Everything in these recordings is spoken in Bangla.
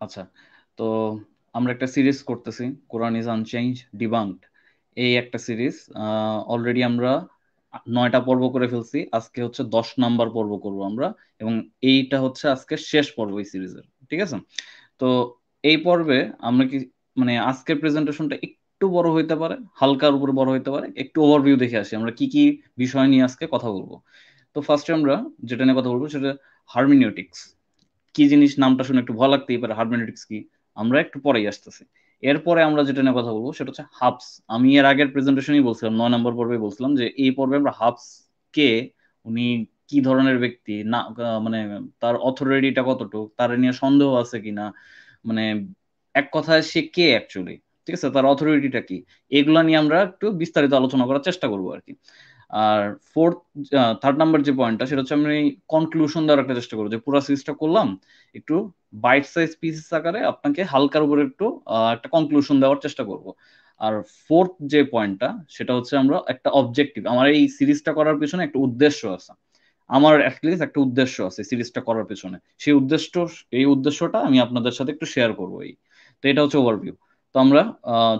আচ্ছা, তো আমরা একটা সিরিজ করতেছি, কোরআন ইজ আনচেঞ্জ ডিবাঙ্কড। এই একটা সিরিজ অলরেডি আমরা 9টা পর্ব করে ফেলছি। আজকে হচ্ছে 10 নাম্বার পর্ব করব আমরা, এবং এইটা হচ্ছে আজকে শেষ পর্ব এই সিরিজের। ঠিক আছে? তো এই পর্বে আমরা কি, মানে আজকের প্রেজেন্টেশনটা একটু বড় হইতে পারে, হালকার উপরে বড় হইতে পারে। একটু ওভারভিউ দেখে আসি আমরা কি কি বিষয় নিয়ে আজকে কথা বলবো। তো ফার্স্টে আমরা যেটা নিয়ে কথা বলবো সেটা হারমিনিউটিক্স। কি জিনিস, নামটা শুনে একটু ভয় লাগতেই পারে, হারমেনেটিক্স কি, আমরা একটু পরেই আসতেছি। এরপরে আমরা যেটা নিয়ে কথা বলবো সেটা হচ্ছে হাবস। আমি এর আগের প্রেজেন্টেশনই বলছিলাম, 9 নম্বর পর্বে বলছিলাম যে এই পর্বে আমরা হাবস কে, উনি কি ধরনের ব্যক্তি না, মানে তার অথরিটিটা কতটুকু, তার নিয়ে সন্দেহ আছে কিনা, মানে এক কথায় সে কে অ্যাকচুয়ালি, ঠিক আছে, তার অথরিটিটা কি, এগুলা নিয়ে আমরা একটু বিস্তারিত আলোচনা করার চেষ্টা করবো আর কি। আর ফোর্থ, 3rd নাম্বার যে পয়েন্টটা, সেটা হচ্ছে আমি কনক্লুশন দেওয়ার একটা চেষ্টা করবো, যে পুরো সিরিজটা করলাম একটু বাইট সাইজ পিসেস আকারে আপনাকে হালকার উপরে একটু একটা কনক্লুশন দেওয়ার চেষ্টা করব। আর ফোর্থ যে পয়েন্টটা, সেটা হচ্ছে আমরা একটা অবজেক্টিভ, আমার এই সিরিজটা করার পিছনে একটা উদ্দেশ্য আছে, আমার অ্যাটলিস্ট একটা উদ্দেশ্য আছে সিরিজটা করার পেছনে। সেই উদ্দেশ্য, এই উদ্দেশ্যটা আমি আপনাদের সাথে একটু শেয়ার করবো এই। তো এটা হচ্ছে ওভারভিউ। তো আমরা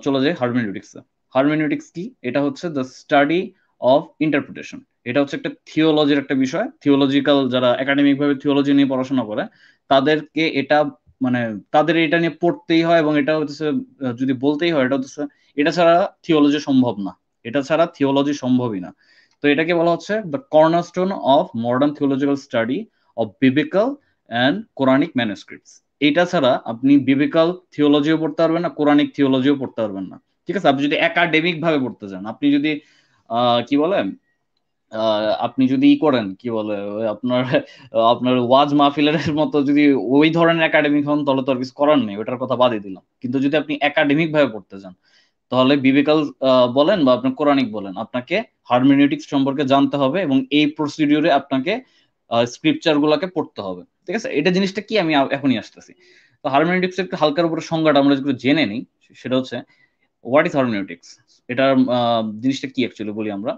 চলে যাই হারমেনিউটিক্সে। হারমেনিউটিক্স কি? এটা হচ্ছে দ্য স্টাডি অফ ইন্টারপ্রিটেশন। এটা হচ্ছে একটা থিওলজির একটা বিষয়। থিওলজিক্যাল, যারা একাডেমিক ভাবে থিওলজি নিয়ে পড়াশোনা করে তাদেরকে এটা, মানে তাদের এটা নিয়ে পড়তেই হয়, এবং এটা হচ্ছে যদি বলতেই হয়, এটা হচ্ছে, এটা ছাড়া থিওলজি সম্ভব না। এটা ছাড়া থিওলজি সম্ভবই না। তো এটাকে বলা হচ্ছে the cornerstone of modern theological study of biblical and Quranic manuscripts. এটা ছাড়া আপনি বিবিক্যাল থিওলজিও পড়তে পারবেন না, কোরআনিক থিওলজিও পড়তে পারবেন না। ঠিক আছে? আপনি যদি একাডেমিক ভাবে পড়তে চান, আপনি যদি কি বলে, আপনি যদি ই করেন, কি বলে, ওই আপনার আপনার ওয়াজ মাহফিলের মতো যদি ওই ধরনের একাডেমিক হন, তাহলে তো আর কিছু করার নেই, ওটার কথা বাদই দিলাম। কিন্তু যদি আপনি একাডেমিক ভাবে পড়তে চান, তাহলে বিবেকাল বলেন বা আপনি কোরআনিক বলেন, আপনাকে হারমেনিউটিক্স সম্পর্কে জানতে হবে, এবং এই প্রসিডিউরে আপনাকে স্ক্রিপচার গুলাকে পড়তে হবে। ঠিক আছে? এটা জিনিসটা কি, আমি এখনই আসতেছি। তো হারমেনিউটিক্স একটু হালকার উপরে সংজ্ঞাটা আমরা একটু জেনে নিই। সেটা হচ্ছে হোয়াট ইজ হারমেনিউটিক্স। এটার জিনিসটা কি অ্যাকচুয়ালি বলি আমরা।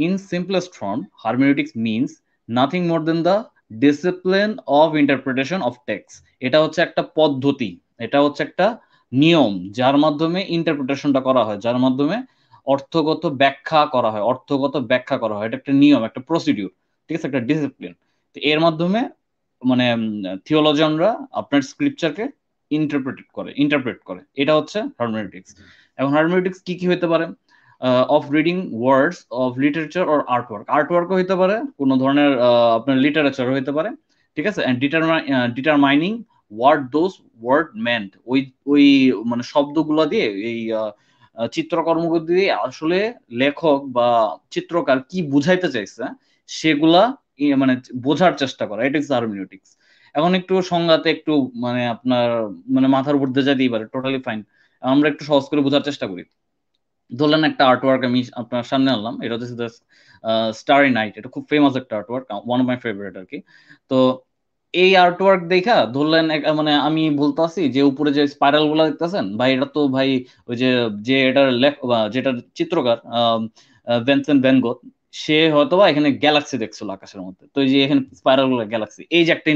In simplest form, hermeneutics means nothing more than the discipline of interpretation of text. এটা হচ্ছে একটা পদ্ধতি, এটা হচ্ছে একটা নিয়ম, যার মাধ্যমে ইন্টারপ্রিটেশনটা করা হয়, যার মাধ্যমে অর্থগত ব্যাখ্যা করা হয়, অর্থগত ব্যাখ্যা করা হয়। এটা একটা নিয়ম, একটা প্রসিডিউর। ঠিক আছে? একটা ডিসিপ্লিন। তো এর মাধ্যমে, মানে থিওলজিয়ানরা আপনার স্ক্রিপচারকে ইন্টারপ্রেট করে। এটা হচ্ছে হারমেনেটিক্স। এখন হারমেনেটিক্স কি কি হতে পারে? Of reading words of literature or আর্টওয়ার্কও হতে পারে, কোনো ধরনের আপনার লিটারেচারও হতে পারে। ঠিক আছে? And determining what those word meant. ওই ওই মানে শব্দগুলো দিয়ে, এই চিত্রকর্মগুলো দিয়ে আসলে লেখক বা চিত্রকার কি বুঝাইতে চাইছে সেগুলা মানে বোঝার চেষ্টা করা, এটা হচ্ছে হারমেনিউটিক্স। এখন একটু সংজ্ঞাতে একটু, মানে আপনার, মানে মাথার উপর দিয়ে যেতেই পারে, টোটালি ফাইন। আমরা একটু সহজ করে বোঝার চেষ্টা করি। ধরলেন একটা আর্টওয়ার্ক আমি আপনার সামনে আনলাম, এটা হচ্ছে স্টারি নাইট। এটা খুব ফেমাস একটা artwork, one of my favourite আর কি। তো এই আর্টওয়ার্ক দেখা ধরলেন মানে আমি বলতাছি যে উপরে যে স্পাইরাল গুলা দেখতেছেন ভাই, এটা তো ভাই ওই যে, যে এটার লেখ বা যেটার চিত্রকার ভেনসেন্ট ভ্যান গোথ, সে হয়তোবা এখানে গ্যালাক্সি দেখছিল আকাশের মধ্যে। তো এই যে এখানে স্পাইরাল গুলো গ্যালাক্সি, এই যে একটা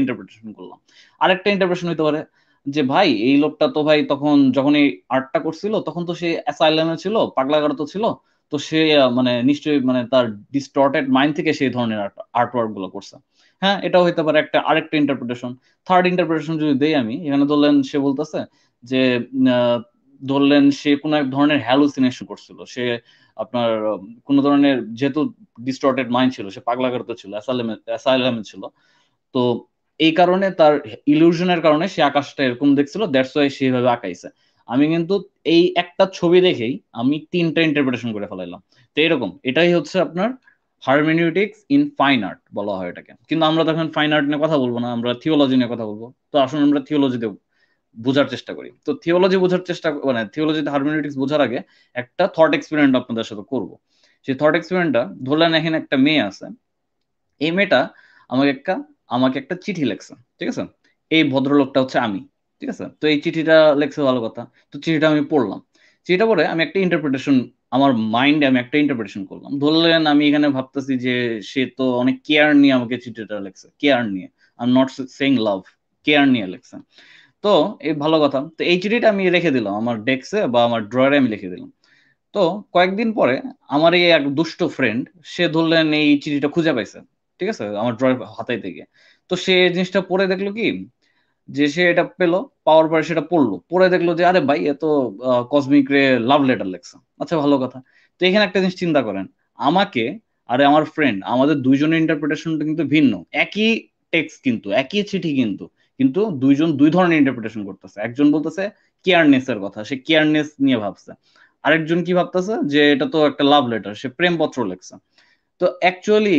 ইন্টারপ্রিটেশন করলাম। আরেকটা ইন্টারপ্রিটেশন হইতে পারে যে ভাই এই লোকটা তো ভাই তখন যখন এই আর্টটা করছিল তখন তো সে অ্যাসাইলামে ছিল, পাগলাগারদ ছিল। তো সে মানে নিশ্চয়ই মানে তার ডিস্টর্টেড মাইন্ড থেকে সেই ধরনের আর্টওয়ার্ক গুলো করছে। হ্যাঁ, এটাও হইতে পারে একটা আরেকটা ইন্টারপ্রিটেশন। থার্ড ইন্টারপ্রিটেশন যদি দেই আমি, এখানে ধরলেন সে বলতেছে যে আহ, ধরলেন সে কোনো এক ধরনের হ্যালুসিনেশন করছিল, সে আপনার কোনো ধরনের, যেহেতু ডিস্টর্টেড মাইন্ড ছিল, সে পাগলাগারদ ছিল, অ্যাসাইলামে ছিল। তো এই কারণে তার ইলিউশনের কারণে সে আকাশটা এরকম দেখছিল, দ্যাটস ওয়াই সেভাবে আঁকাইছে। আমি কিন্তু এই একটা ছবি দেখেই আমি 3টা ইন্টারপ্রিটেশন করে ফেলাইলাম। তো এরকম, এটাই হচ্ছে আপনার হারমেনিউটিক্স ইন ফাইন আর্ট বলা হয় এটাকে। কিন্তু আমরা তখন ফাইন আর্ট নিয়ে কথা বলবো না, আমরা থিওলজি নিয়ে কথা বলবো। তো আসলে আমরা থিওলজিতে বোঝার চেষ্টা করি। তো থিওলজি বোঝার চেষ্টা, মানে থিওলজিতে হারমেনিউটিক্স বোঝার আগে একটা থট এক্সপেরিমেন্ট আপনাদের সাথে করব। সেই থট এক্সপেরিমেন্টটা, ধরলেন এখানে একটা মেয়ে আছে। এই মেয়েটা আমাকে একটা আমাকে একটা চিঠি লেখছে। ঠিক আছে? এই ভদ্রলোকটা হচ্ছে আমি। ঠিক আছে? তো এই চিঠিটা লেখছে, ভালো কথা। তো চিঠিটা আমি পড়লাম। চিঠিটা পড়ে আমি একটা ইন্টারপ্রিটেশন, আমার মাইন্ডে আমি একটা ইন্টারপ্রিটেশন করলাম। ধরলেন আমি এখানে ভাবতেছি যে সে তো অনেক কেয়ার নিয়ে আমাকে চিঠিটা লেখছে, কেয়ার নিয়ে। I am not saying love, care নিয়ে লেখছে। তো এই ভালো কথা, তো এই চিঠিটা আমি রেখে দিলাম আমার ডেস্কে বা আমার ড্রয়ারে আমি লিখে দিলাম। তো কয়েকদিন পরে আমার এই এক দুষ্ট ফ্রেন্ড, সে ধরলেন এই চিঠিটা খুঁজে পাইছে, ঠিক আছে, আমার ড্রয়ার হাতাইতে গিয়ে। তো সে এই জিনিসটা পড়ে দেখলো কি, যে সে এটা পেলো, পাওয়ার পরে সেটা পড়লো, পড়ে দেখলো যে আরে ভাই এ তো কসমিক রে লাভ লেটার লেখছে। আচ্ছা ভালো কথা। তো এখানে একটা জিনিস চিন্তা করেন, আমাকে আরে আমার ফ্রেন্ড, আমাদের দুইজনের ইন্টারপ্রিটেশনটা কিন্তু ভিন্ন। একই টেক্সট কিন্তু, একই চিঠি কিন্তু, কিন্তু দুইজন দুই ধরনের ইন্টারপ্রিটেশন করতেছে। একজন বলতেছে কেয়ারনেস এর কথা, সে কেয়ারনেস নিয়ে ভাবছে। আরেকজন কি ভাবতেছে যে এটা তো একটা লাভ লেটার, সে প্রেমপত্র লেখছে। তো অ্যাকচুয়ালি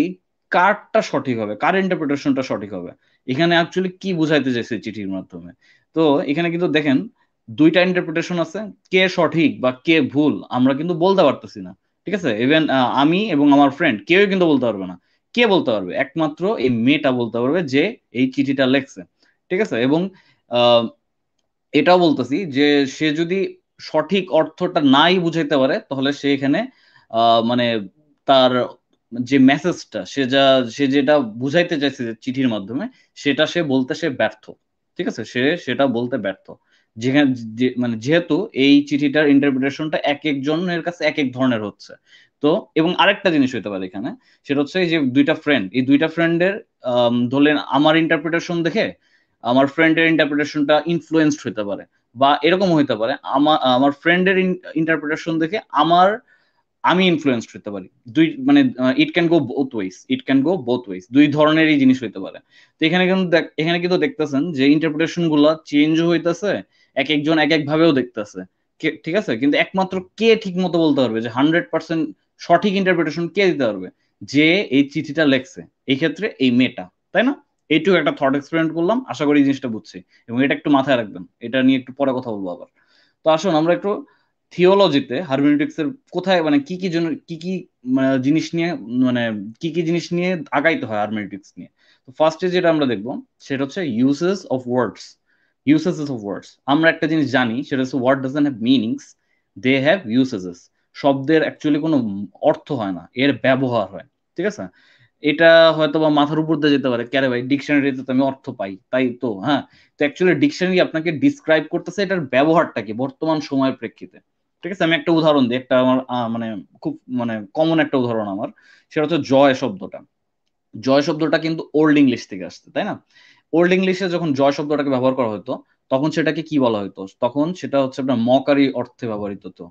কারটা সঠিক হবে, কার ইন্টারপ্রিটেশনটা সঠিক হবে, এখানে অ্যাকচুয়ালি কি বুঝাইতে চাইছে চিঠির মাধ্যমে? তো এখানে কিন্তু দেখেন দুইটা ইন্টারপ্রিটেশন আছে, কে সঠিক বা কে ভুল আমরা কিন্তু বলতে পারতেছি না। ঠিক আছে, ইভেন আমি এবং আমার ফ্রেন্ড কেউই কিন্তু বলতে পারবে না। কে বলতে পারবে? একমাত্র এই মেয়েটা বলতে পারবে যে এই চিঠিটা লেখছে। ঠিক আছে, এবং আহ, এটাও বলতেছি যে সে যদি সঠিক অর্থটা নাই বুঝাইতে পারে, তাহলে সে এখানে মানে তার যে মেসেজটা, সে যেটা বুঝাইতে চাইছে যে চিঠির মাধ্যমে, সেটা সে বলতে সে ব্যর্থ। ঠিক আছে, সে সেটা বলতে ব্যর্থ। যেখানে মানে যেহেতু এই চিঠিটার ইন্টারপ্রিটেশনটা এক একজনের কাছে এক এক ধরনের হচ্ছে। তো এবং আরেকটা জিনিস হইতে পারে এখানে, সেটা হচ্ছে এই যে দুইটা ফ্রেন্ড, এই দুইটা ফ্রেন্ডের ধরলেন আমার ইন্টারপ্রিটেশন দেখে আমার ফ্রেন্ডের ইন্টারপ্রিটেশনটা ইনফ্লুয়েন্সড হতে পারে, বা এরকম হতে পারে আমার আমার ফ্রেন্ডের ইন্টারপ্রিটেশন দেখে আমি ইনফ্লুয়েন্সড হতে পারি। দুই মানে it can go both wedge, it can go both wedge, দুই ধরনেরই জিনিস হইতে পারে। তো এখানে কিন্তু এখানে কিন্তু দেখতেছেন যে ইন্টারপ্রিটেশন গুলা চেঞ্জ হইতেছে, এক একজন এক এক ভাবেও দেখতেছে। ঠিক আছে, কিন্তু একমাত্র কে ঠিক মতো বলতে পারবে, যে 100% সঠিক ইন্টারপ্রিটেশন কে দিতে পারবে? যে এই চিঠিটা লেখছে, এই ক্ষেত্রে এই মেয়েটা, তাই না? এইটুকু একটা থট এক্সপেরিমেন্ট করলাম, আশা করি এই জিনিসটা বুঝছি। এবং এটা একটু মাথায় রাখবেন, এটা নিয়ে একটু পরে কথা বলবো আবার। তো আসুন আমরা একটু থিওলজিতে হারমেনেটিক্স এর কোথায় মানে কি কি জন্য কি কি জিনিস নিয়ে, মানে কি কি জিনিস নিয়ে আগাইতে হয় হারমেনেটিক্স নিয়ে। তো ফার্স্টে যেটা আমরা দেখবো সেটা হচ্ছে uses of words. Usages of words, আমরা একটা জিনিস জানি, সেটা হচ্ছে word doesn't have meanings, they have usages. শব্দের অ্যাকচুয়ালি কোনো অর্থ হয় না, এর ব্যবহার হয়। ঠিক আছে, এটা হয়তো বা মাথার উপর দিয়ে যেতে পারে, ক্যারে ভাই ডিকশনারিতে তো আমি অর্থ পাই, তাই তো, হ্যাঁ। তো অ্যাকচুয়ালি ডিকশনারি আপনাকে ডিসক্রাইব করতেছে এটার ব্যবহারটা কি বর্তমান সময়ের প্রেক্ষিতে। ঠিক আছে, আমি একটা উদাহরণ দিই, একটা আমার মানে খুব মানে কমন একটা উদাহরণ আমার, সেটা হচ্ছে জয় শব্দটা। জয় শব্দটা কিন্তু ওল্ড ইংলিশ থেকে আসছে, তাই না? ওল্ড ইংলিশে যখন জয় শব্দটাকে ব্যবহার করা হতো, তখন সেটাকে কি বলা হতো? তখন সেটা হচ্ছে আপনার মকারি অর্থে ব্যবহৃত হতো।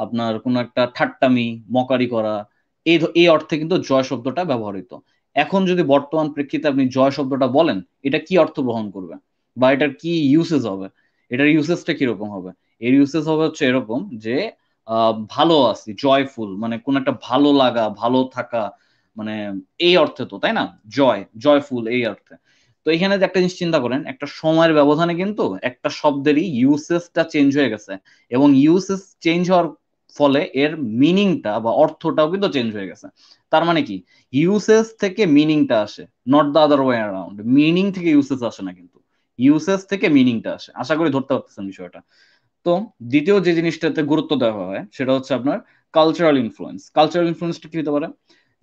আপনার কোনো একটা ঠাট্টামি, মকারি করা, এই অর্থে কিন্তু জয় শব্দটা ব্যবহৃত। এখন যদি বর্তমান প্রেক্ষিতে আপনি জয় শব্দটা বলেন, এটা কি অর্থ বহন করবে, বা এটার কি ইউসেজ হবে? এটার ইউসেজটা কিরকম হবে? এর ইউসেজ হবে হচ্ছে এরকম যে ভালো আছি, জয়ফুল, মানে কোন একটা ভালো লাগা, ভালো থাকা, মানে এই অর্থে তো, তাই না? জয়ফুল এই অর্থে। তো এখানে যে একটা জিনিস চিন্তা করেন, একটা সময়ের ব্যবধানে কিন্তু একটা শব্দেরই ইউসেজটা চেঞ্জ হয়ে গেছে, এবং ইউসেজ চেঞ্জ হওয়ার ফলে এর মিনিংটা বা অর্থটাও কিন্তু চেঞ্জ হয়ে গেছে। তার মানে কি, ইউসেজ থেকে মিনিংটা আসে, not the other way around. Meaning থেকে ইউসেজ আসে না কিন্তু, ইউসেজ থেকে মিনিংটা আসে। আশা করি ধরতে পারতেছেন বিষয়টা। তো দ্বিতীয় যে জিনিসটাতে গুরুত্ব দেওয়া হয় সেটা হচ্ছে আপনার কালচারাল ইনফ্লুয়েন্স। কালচারাল ইনফ্লুয়েন্সটা কি হতে পারে?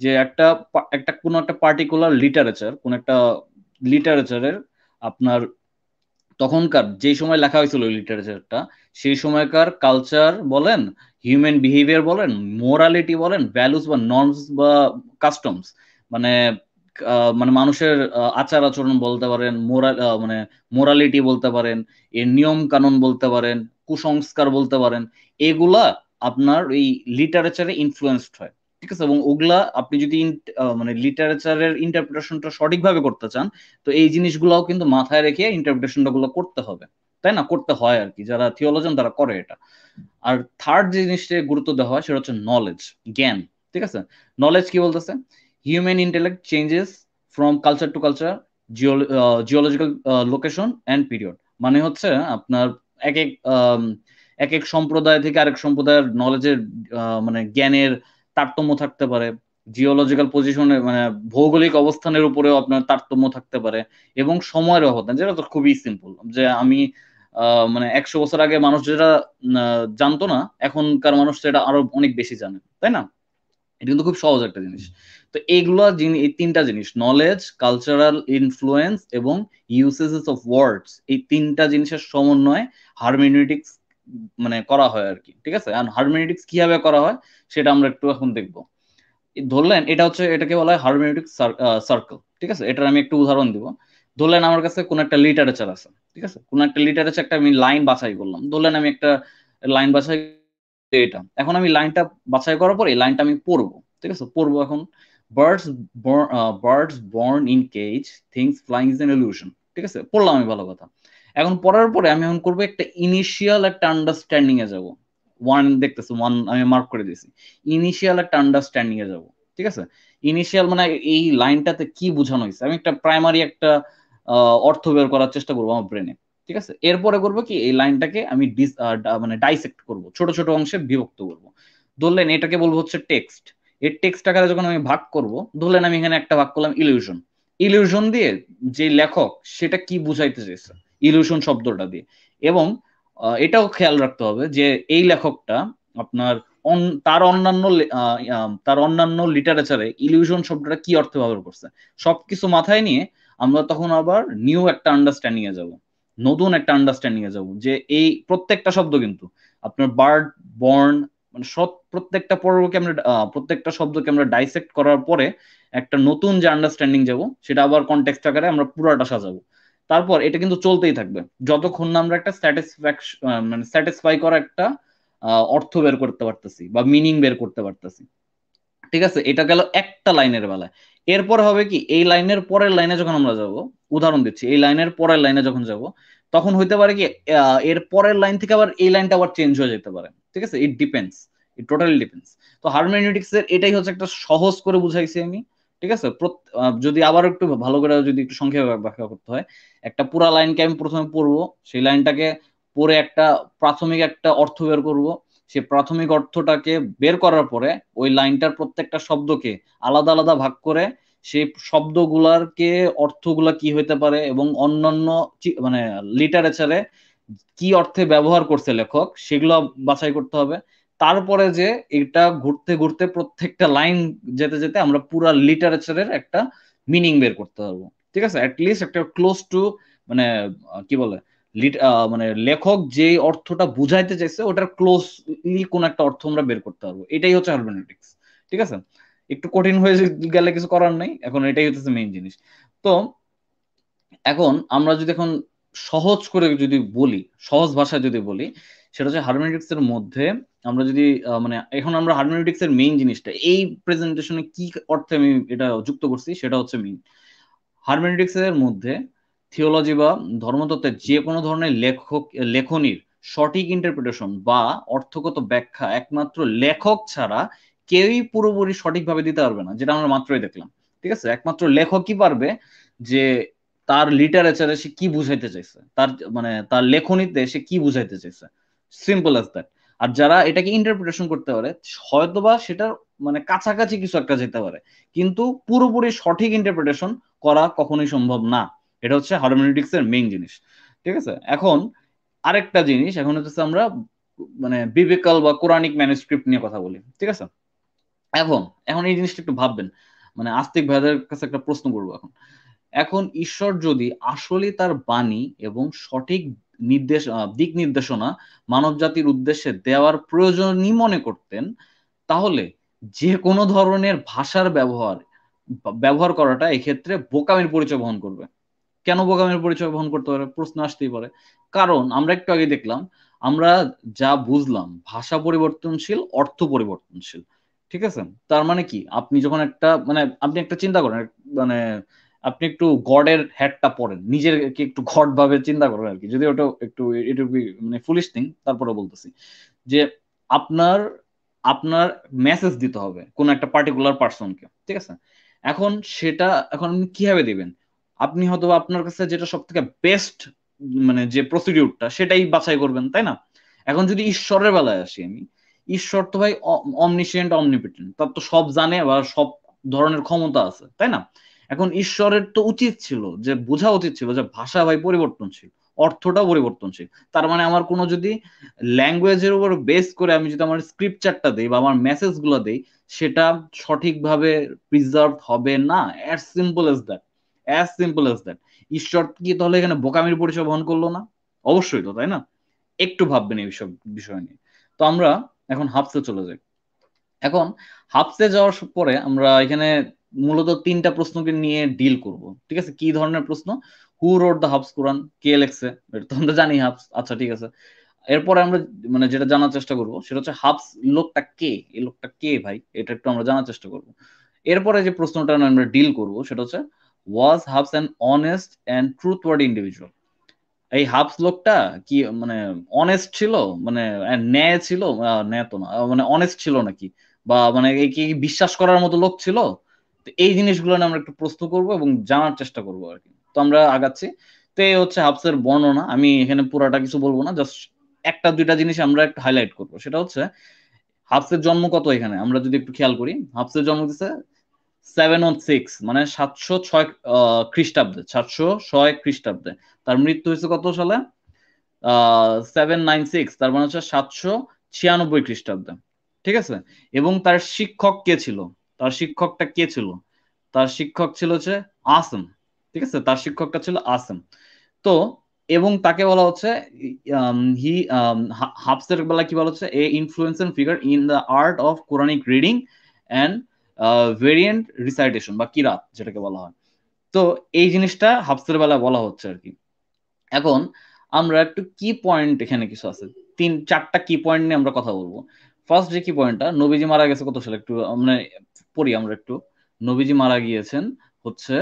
যে একটা কোনো একটা পার্টিকুলার লিটারেচার, কোন একটা লিটারেচারের আপনার তখনকার যে সময় লেখা হয়েছিল লিটারেচারটা, সেই সময়কার কালচার বলেন, হিউম্যান বিহেভিয়ার বলেন, মোরালিটি বলেন, ভ্যালুস বা নর্মস বা কাস্টমস, মানে মানে মানুষের আচার আচরণ বলতে পারেন, মোরাল মানে মোরালিটি বলতে পারেন, এর নিয়ম কানুন বলতে পারেন, কুসংস্কার বলতে পারেন, এগুলা আপনার এই লিটারেচারে ইনফ্লুয়েন্সড হয়। ঠিক আছে, এবং ওগুলা আপনি যদি মানে লিটারেচারের ইন্টারপ্রিটেশনটা সঠিকভাবে করতে চান, তো এই জিনিসগুলোও কিন্তু মাথায় রেখে ইন্টারপ্রিটেশনটা গুলো করতে হবে, তাই না? করতে হয় আর কি, যারা থিওলজিয়ান তারা করে এটা। আর থার্ড যে জিনিসটা গুরুত্ব দেওয়া হয় সেটা হচ্ছে নলেজ, জ্ঞান। ঠিক আছে, নলেজ কি বলতেছে? Human intellect changes from culture two culture, geological location and period. মানে হচ্ছে আপনার এক এক এক এক সম্প্রদায় থেকে আরেক সম্প্রদায়ের নলেজের মানে জ্ঞানের তারতম্য থাকতে পারে। জিওলজিক্যাল পজিশনে মানে ভৌগোলিক অবস্থানের উপরেও আপনার তারতম্য থাকতে পারে, এবং সময়ের ব্যবধান, যেটা তো খুবই সিম্পল, যে আমি মানে 100 বছর আগে মানুষ যেটা জানতো না, এখনকার মানুষ সেটা আরো অনেক বেশি জানে, তাই না? এটা কিন্তু খুব সহজ একটা জিনিস। তো এইগুলা এই তিনটা জিনিস, নলেজ, কালচারাল ইনফ্লুয়েন্স এবং ইউসেজেস অফ ওয়ার্ডস, এই তিনটা জিনিসের সমন্বয়ে হারমেনিউটিক্স মানে করা হয় আর কি। ঠিক আছে, আর হারমেনিউটিক্স কিভাবে করা হয় সেটা আমরা একটু এখন দেখবো। ধরলেন এটা হচ্ছে, এটাকে বলা হয় হারমেনিউটিক সার্কেল। ঠিক আছে, এটার আমি একটু উদাহরণ দিব। ধরলেন আমার কাছে কোন একটা লিটারেচার আছে, ঠিক আছে, কোন একটা লিটারেচার একটা আমি লাইন বাছাই করলাম। ধরলেন আমি একটা লাইন বাছাই, এটা এখন আমি লাইনটা বাছাই করার পর এই লাইনটা আমি পড়বো। ঠিক আছে, পড়বো এখন, birds birds born in cage, things flying is an illusion. ঠিক আছে, পড়লাম আমি, ভালো কথা। এখন পড়ার পরে আমি এখন করবো একটা ইনিশিয়াল একটা আন্ডারস্ট্যান্ডিং এ যাব। ওয়ান দেখতেছি, ওয়ান আমি মার্ক করে দিয়েছি। ইনিশিয়াল একটা আন্ডারস্ট্যান্ডিং এ যাব। ঠিক আছে, ইনিশিয়াল মানে এই লাইনটাতে কি বোঝানো হয়েছে, আমি একটা প্রাইমারি একটা অর্থ বের করার চেষ্টা করবো আমার ব্রেনে। ঠিক আছে, এরপরে করবো কি, এই লাইনটাকে আমি মানে ডাইসেক্ট করব, ছোট ছোট অংশে বিভক্ত করব। ধরলেন এটাকে বলবো হচ্ছে টেক্সট। এই টেক্সট আকারে যখন আমি ভাগ করব, ধরলেন আমি এখানে একটা ভাগ করলাম ইলিউশন। ইলিউশন দিয়ে যে লেখক সেটা কি বুঝাইতে চাইছে ইলিউশন শব্দটা দিয়ে। এবং এটাও খেয়াল রাখতে হবে যে এই লেখকটা আপনার তার অন্যান্য তার অন্যান্য লিটারেচারে ইলিউশন শব্দটা কি অর্থে ব্যবহার করছে। সবকিছু মাথায় নিয়ে আমরা তখন আবার নিউ একটা আন্ডারস্ট্যান্ডিং এ যাব, নতুন একটা আন্ডারস্ট্যান্ডিং এ যাব, যে এই প্রত্যেকটা শব্দ কিন্তু আপনার বার্ড, বর্ন, মানে সব প্রত্যেকটা পর্বকে আমরা প্রত্যেকটা শব্দকে আমরা ডাইসেক্ট করার পরে একটা নতুন যে আন্ডারস্ট্যান্ডিং যাব, সেটা আবার কনটেক্সট আকারে আমরা পুরোটা সাজাবো। তারপর এটা কিন্তু চলতেই থাকবে যতক্ষণ না আমরা একটা মানে স্যাটিসফাই করা একটা অর্থ বের করতে পারতেছি বা মিনিং বের করতে পারতেছি। ঠিক আছে, এটা গেল একটা লাইনের বেলায়। এরপর হবে কি, এই লাইনের পরের লাইনে যখন আমরা যাব, উদাহরণ দিচ্ছি, এই লাইনের পরের লাইনে যখন যাব, তখন হইতে পারে কি এর পরের লাইন থেকে আবার এই লাইনটা আবার চেঞ্জ হয়ে যেতে পারে। ঠিক আছে, it depends, it totally depends. তো হারমেনিউটিক্স এর এটাই হচ্ছে একটা সহজ করে বুঝাইছি আমি। ঠিক আছে, যদি আবার একটু ভালো করে যদি একটু সংক্ষেপে ব্যাখ্যা করতে হয়, একটা পুরা লাইনকে আমি প্রথমে পড়বো, সেই লাইনটাকে পড়ে একটা প্রাথমিক একটা অর্থ বের করব। সে প্রাথমিক অর্থটাকে বের করার পরে ওই লাইনটার প্রত্যেকটা শব্দকে আলাদা আলাদা ভাগ করে সেই শব্দগুলারকে অর্থগুলা কি হইতে পারে এবং অন্যান্য মানে লিটারেচারে কি অর্থে ব্যবহার করছে লেখক সেগুলো বাছাই করতে হবে। তারপরে যে এটা ঘুরতে ঘুরতে প্রত্যেকটা লাইন যেতে যেতে আমরা পুরা লিটারেচারের একটা মিনিং বের করতে পারবো। ঠিক আছে, অ্যাটলিস্ট একটা ক্লোজ টু মানে কি বলে মানে লেখক যে অর্থটা বুঝাইতে চাইছে ওটার ক্লোজলি কোন একটা অর্থ আমরা বের করতে পারবো। এটাই হচ্ছে হারমেনেটিক্স। ঠিক আছে, একটু কঠিন হয়ে গেলে কিছু করার নাই, এখন এটাই হচ্ছে মেইন জিনিস। তো এখন আমরা যদি এখন সহজ করে যদি বলি, সহজ ভাষায় যদি বলি, সেটা হচ্ছে হারমেনেটিক্স এর মধ্যে আমরা যদি মানে এখন আমরা হারমেনেটিক্স এর মেইন জিনিসটা এই প্রেজেন্টেশনে কি অর্থে আমি এটা যুক্ত করছি সেটা হচ্ছে মেইন। হারমেনেটিক্স এর মধ্যে থিওলজি বা ধর্মতত্ত্বের যে কোনো ধরনের লেখনির সঠিক ইন্টারপ্রিটেশন বা অর্থগত ব্যাখ্যা একমাত্র লেখক ছাড়া কেউই পুরোপুরি সঠিকভাবে দিতে পারবে না, যেটা আমরা মাত্রই দেখলাম। ঠিক আছে, একমাত্র লেখকই পারবে যে তার লিটারেচারে সে কি বুঝাইতে চাইছে, তার মানে তার লেখনীতে সে কি বুঝাইতে চাইছে, সিম্পল অ্যাজ দ্যাট। আর যারা এটাকে ইন্টারপ্রিটেশন করতে পারে হয়তোবা সেটার মানে কাছাকাছি কিছু একটা যেতে পারে, কিন্তু পুরোপুরি সঠিক ইন্টারপ্রিটেশন করা কখনোই সম্ভব না। এটা হচ্ছে হারমেনেটিক্স এর মেইন জিনিস। ঠিক আছে, এখন আরেকটা জিনিস, এখন হচ্ছে আমরা মানে বিবেকাল বা কোরআনিক ম্যানুস্ক্রিপ্ট নিয়ে কথা বলি। ঠিক আছে, এখন এখন এই জিনিসটা একটু ভাববেন, মানে আস্তিক ভাইদের কাছে একটা প্রশ্ন করবো এখন। এখন ঈশ্বর যদি আসলে তার বাণী এবং সঠিক দিক নির্দেশনা মানব জাতির উদ্দেশ্যে দেওয়ার প্রয়োজনই মনে করতেন, তাহলে যে কোনো ধরনের ভাষার ব্যবহার করাটা এক্ষেত্রে বোকামির পরিচয় বহন করবে। কেন বোকামির পরিচয় বহন করতে পারে প্রশ্ন আসতেই পারে। কারণ আমরা একটু আগে দেখলাম, আমরা যা বুঝলাম ভাষা পরিবর্তনশীল, অর্থ পরিবর্তনশীল। ঠিক আছে, তার মানে কি, আপনি যখন একটা মানে আপনি একটা চিন্তা করেন, মানে আপনি একটু গডের হ্যাটটা পরেন, নিজেকে একটু গড ভাবে চিন্তা করেন আর কি, যদি ওটা একটু একটু মানে ফুলিশ থিং, তারপরে বলতেছি যে আপনার আপনার মেসেজ দিতে হবে কোন একটা পার্টিকুলার পার্সনকে। ঠিক আছে, এখন সেটা এখন আপনি কিভাবে দিবেন, আপনি হয়তো আপনার কাছে যেটা সব থেকে বেস্ট মানে যে প্রসিডিউরটা সেটাই বাছাই করবেন, তাই না? এখন যদি ঈশ্বরের বেলায় আসি আমি, ঈশ্বর তো ভাই অমনিশিয়েন্ট, অমনিপটেন্ট, তার তো সব জানে বা সব ধরনের ক্ষমতা আছে, তাই না? এখন ঈশ্বরের তো উচিত ছিল যে বোঝা উচিত ছিল যে ভাষা ভাই পরিবর্তনশীল, অর্থটা পরিবর্তনশীল। তার মানে আমার কোনো যদি ল্যাঙ্গুয়েজের উপর বেস করে আমি যদি আমার স্ক্রিপচারটা দেই বা আমার মেসেজগুলো দেই, সেটা সঠিকভাবে প্রিজার্ভ হবে না। As simple as that, as simple as that. ঈশ্বর কি তাহলে এখানে বোকামির পরিচয় বহন করলো না? অবশ্যই তো, তাই না? একটু ভাববেন এই বিষয় নিয়ে। তো আমরা এখন হাবসে চলে যাই। এখন হাবসে যাওয়ার পরে আমরা এখানে মূলত তিনটা প্রশ্নকে নিয়ে ডিল করব, ঠিক আছে? কি ধরনের প্রশ্ন? হু রোড দ্য হাবস কোরআন, কে লেখছে, এটা তো আমরা জানি হাবস, আচ্ছা ঠিক আছে। এরপরে আমরা মানে যেটা জানার চেষ্টা করব সেটা হচ্ছে হাবস লোকটা কে, এই লোকটা কে ভাই, এটা একটু আমরা জানার চেষ্টা করব। এরপরে যে প্রশ্নটা আমরা ডিল করব সেটা হচ্ছে, was Hobbes an honest and trustworthy individual? এই হাবস লোকটা কি মানে অনেস্ট ছিল, মানে ন্যায় ছিল, ন্যায় তো না, মানে অনেস্ট ছিল নাকি, বা মানে এই কি বিশ্বাস করার মতো লোক ছিল? তো এই জিনিসগুলো নিয়ে আমরা একটু প্রশ্ন করব এবং জানার চেষ্টা করব আর কি। তো আমরা আগাচ্ছি। তো এই হচ্ছে হাবসের বর্ণনা। আমি এখানে পুরাটা কিছু বলবো না, জাস্ট একটা দুইটা জিনিস আমরা একটু হাইলাইট করব। সেটা হচ্ছে হাবসের জন্ম কত, এখানে আমরা যদি একটু খেয়াল করি, হাবসের জন্ম দিচ্ছে 706, মানে 706 খ্রিস্টাব্দে, 706 খ্রিস্টাব্দে। তার মৃত্যু হয়েছে কত সালে? 796, তার মানে হচ্ছে 796 খ্রিস্টাব্দে, ঠিক আছে? এবং তার শিক্ষক কে ছিল? তার শিক্ষকটা কে ছিল? তার শিক্ষক ছিল হচ্ছে আসম, ঠিক আছে? তার শিক্ষকটা ছিল আসম। তো এবং তাকে বলা হচ্ছে হি হাফসের বেলা কি বলা হচ্ছে, a influencing figure in the art of Quranic reading and variant recitation বা কিরাত যেটাকে বলা হয়। তো এই জিনিসটা হাফসের বেলা বলা হচ্ছে আর কি। এখন আমরা একটু কি পয়েন্ট, এখানে কিছু আছে, তিন চারটা কি পয়েন্ট নিয়ে আমরা কথা বলবো। ফার্স্ট যে কি পয়েন্টটা, নবীজি মারা গেছে কত সালে, একটু মানে পড়ি আমরা একটু। নবীজি মারা গিয়েছেন হচ্ছে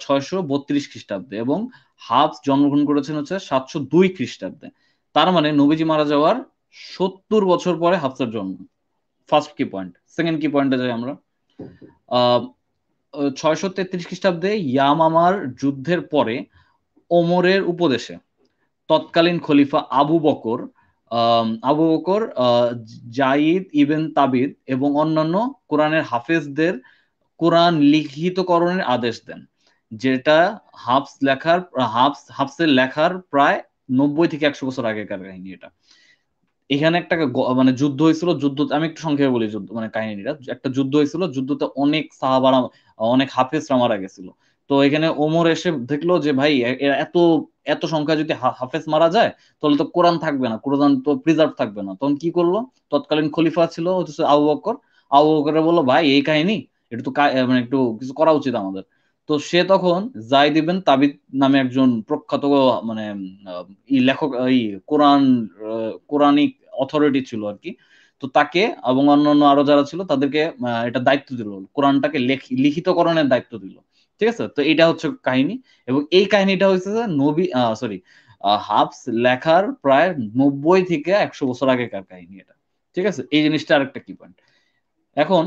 632 খ্রিস্টাব্দে, এবং হাফস জন্মগ্রহণ করেছেন হচ্ছে 702 খ্রিস্টাব্দে। তার মানে নবীজি মারা যাওয়ার 70 বছর পরে হাফসের জন্ম। ফার্স্ট কি পয়েন্ট। সেকেন্ড কি পয়েন্টে যাই আমরা। আহ 633 খ্রিস্টাব্দে ইয়ামামার যুদ্ধের পরে ওমরের উপদেশে তৎকালীন খলিফা আবু বকর জাইদ ইবেন তাবিদ এবং অন্যান্য কোরআনের হাফেজদের কোরআন লিখিতকরণের আদেশ দেন, যেটা হাফসের লেখার প্রায় 90 থেকে 100 বছর আগেকার কাহিনী এটা। এখানে একটা মানে যুদ্ধ হয়েছিল, যুদ্ধ আমি একটু সংক্ষেপে বলি, যুদ্ধ মানে কাহিনীটা, একটা যুদ্ধ হয়েছিল, যুদ্ধতে অনেক সাহাবারা অনেক হাফেজরা মারা গেছিল। তো এখানে ওমর এসে দেখলো যে ভাই এরা এত এত সংখ্যা যদি হাফেজ মারা যায়, তাহলে তো কোরআন থাকবে না, কোরআন তো প্রিজার্ভ থাকবে না। তখন কি করলো, তৎকালীন খলিফা ছিল হচ্ছে আবু বকর। আবু বকর বললো, ভাই এই কাহিনী, এটা তো মানে একটু কিছু করা উচিত আমাদের। তো সে তখন জাইদ ইবনে তাবিত নামে একজন প্রখ্যাত মানে লেখক, এই কোরআন কোরআনিক অথরিটি ছিল আর কি। তো তাকে এবং অন্যান্য আরো যারা ছিল তাদেরকে এটা দায়িত্ব দিল, কোরআনটাকে লিখিতকরণের দায়িত্ব দিল, ঠিক আছে? তো এটা হচ্ছে কাহিনী। এবং এই কাহিনীটা হচ্ছে যে নবী সরি হাফস লেখার প্রায় 90 থেকে 100 বছর আগেকার কাহিনী এটা, ঠিক আছে? এই জিনিসটা আরেকটা কি পয়েন্ট। এখন